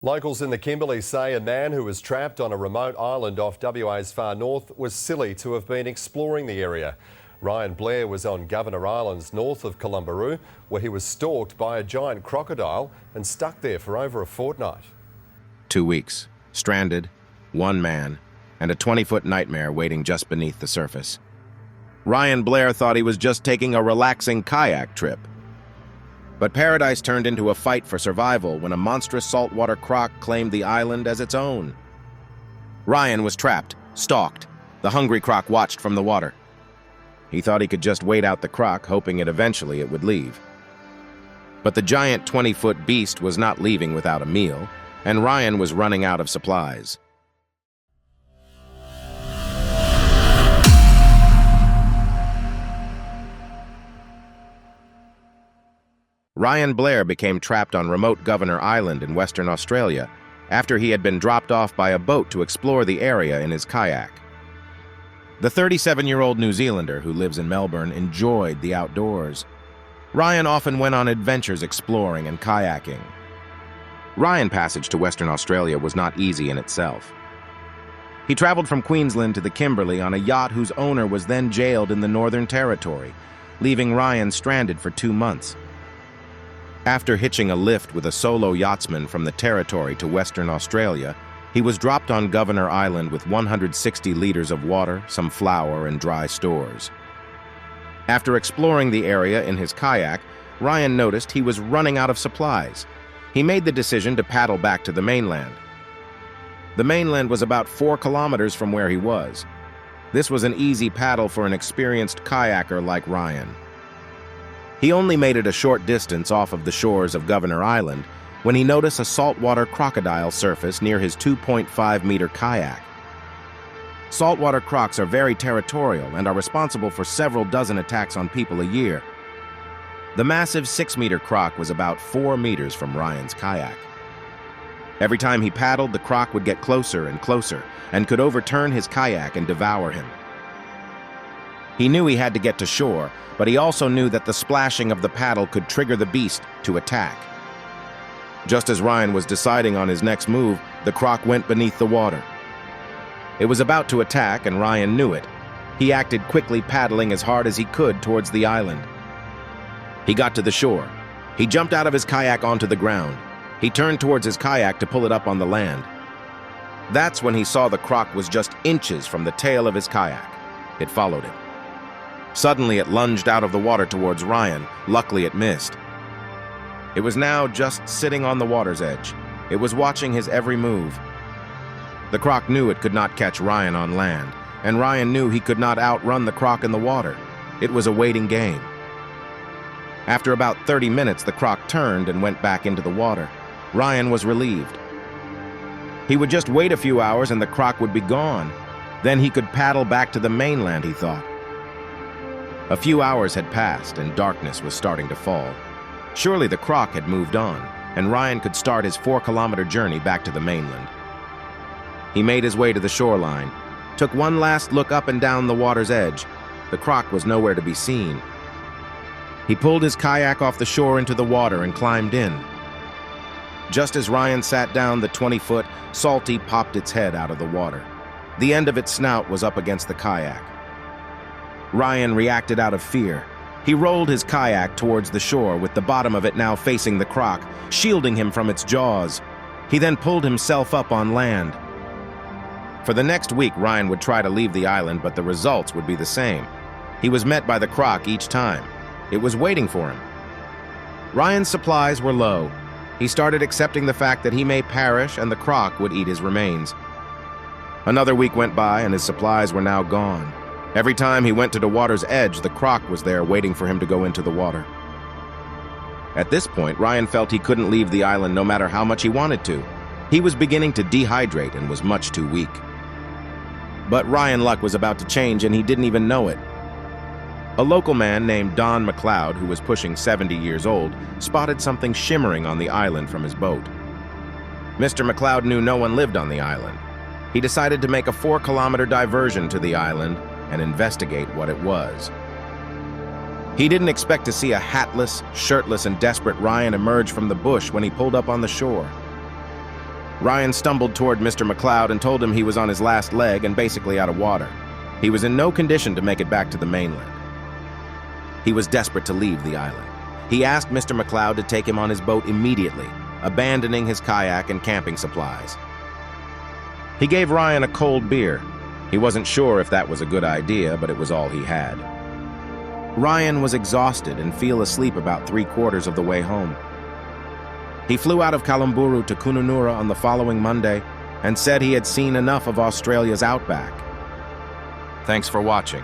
Locals in the Kimberley say a man who was trapped on a remote island off WA's far north was silly to have been exploring the area. Ryan Blair was on Governor Islands north of Columbaroo, where he was stalked by a giant crocodile and stuck there for over a fortnight. 2 weeks, stranded, one man, and a 20-foot nightmare waiting just beneath the surface. Ryan Blair thought he was just taking a relaxing kayak trip. But paradise turned into a fight for survival when a monstrous saltwater croc claimed the island as its own. Ryan was trapped, stalked. The hungry croc watched from the water. He thought he could just wait out the croc, hoping eventually it would leave. But the giant 20-foot beast was not leaving without a meal, and Ryan was running out of supplies. Ryan Blair became trapped on remote Governor Island in Western Australia after he had been dropped off by a boat to explore the area in his kayak. The 37-year-old New Zealander who lives in Melbourne enjoyed the outdoors. Ryan often went on adventures exploring and kayaking. Ryan's passage to Western Australia was not easy in itself. He traveled from Queensland to the Kimberley on a yacht whose owner was then jailed in the Northern Territory, leaving Ryan stranded for 2 months. After hitching a lift with a solo yachtsman from the Territory to Western Australia, he was dropped on Governor Island with 160 liters of water, some flour, and dry stores. After exploring the area in his kayak, Ryan noticed he was running out of supplies. He made the decision to paddle back to the mainland. The mainland was about 4 kilometers from where he was. This was an easy paddle for an experienced kayaker like Ryan. He only made it a short distance off of the shores of Governor Island when he noticed a saltwater crocodile surface near his 2.5-meter kayak. Saltwater crocs are very territorial and are responsible for several dozen attacks on people a year. The massive 6-meter croc was about 4 meters from Ryan's kayak. Every time he paddled, the croc would get closer and closer and could overturn his kayak and devour him. He knew he had to get to shore, but he also knew that the splashing of the paddle could trigger the beast to attack. Just as Ryan was deciding on his next move, the croc went beneath the water. It was about to attack, and Ryan knew it. He acted quickly, paddling as hard as he could towards the island. He got to the shore. He jumped out of his kayak onto the ground. He turned towards his kayak to pull it up on the land. That's when he saw the croc was just inches from the tail of his kayak. It followed him. Suddenly, it lunged out of the water towards Ryan. Luckily, it missed. It was now just sitting on the water's edge. It was watching his every move. The croc knew it could not catch Ryan on land, and Ryan knew he could not outrun the croc in the water. It was a waiting game. After about 30 minutes, the croc turned and went back into the water. Ryan was relieved. He would just wait a few hours and the croc would be gone. Then he could paddle back to the mainland, he thought. A few hours had passed and darkness was starting to fall. Surely the croc had moved on, and Ryan could start his 4-kilometer journey back to the mainland. He made his way to the shoreline, took one last look up and down the water's edge. The croc was nowhere to be seen. He pulled his kayak off the shore into the water and climbed in. Just as Ryan sat down, the 20-foot salty popped its head out of the water. The end of its snout was up against the kayak. Ryan reacted out of fear. He rolled his kayak towards the shore with the bottom of it now facing the croc, shielding him from its jaws. He then pulled himself up on land. For the next week, Ryan would try to leave the island, but the results would be the same. He was met by the croc each time. It was waiting for him. Ryan's supplies were low. He started accepting the fact that he may perish and the croc would eat his remains. Another week went by and his supplies were now gone. Every time he went to the water's edge, the croc was there waiting for him to go into the water. At this point, Ryan felt he couldn't leave the island no matter how much he wanted to. He was beginning to dehydrate and was much too weak. But Ryan's luck was about to change and he didn't even know it. A local man named Don McLeod, who was pushing 70 years old, spotted something shimmering on the island from his boat. Mr. McLeod knew no one lived on the island. He decided to make a 4-kilometer diversion to the island and investigate what it was. He didn't expect to see a hatless, shirtless, and desperate Ryan emerge from the bush when he pulled up on the shore. Ryan stumbled toward Mr. McLeod and told him he was on his last leg and basically out of water. He was in no condition to make it back to the mainland. He was desperate to leave the island. He asked Mr. McLeod to take him on his boat immediately, abandoning his kayak and camping supplies. He gave Ryan a cold beer. He wasn't sure if that was a good idea, but it was all he had. Ryan was exhausted and fell asleep about 3/4 of the way home. He flew out of Kalamburu to Kununurra on the following Monday and said he had seen enough of Australia's outback. Thanks for watching.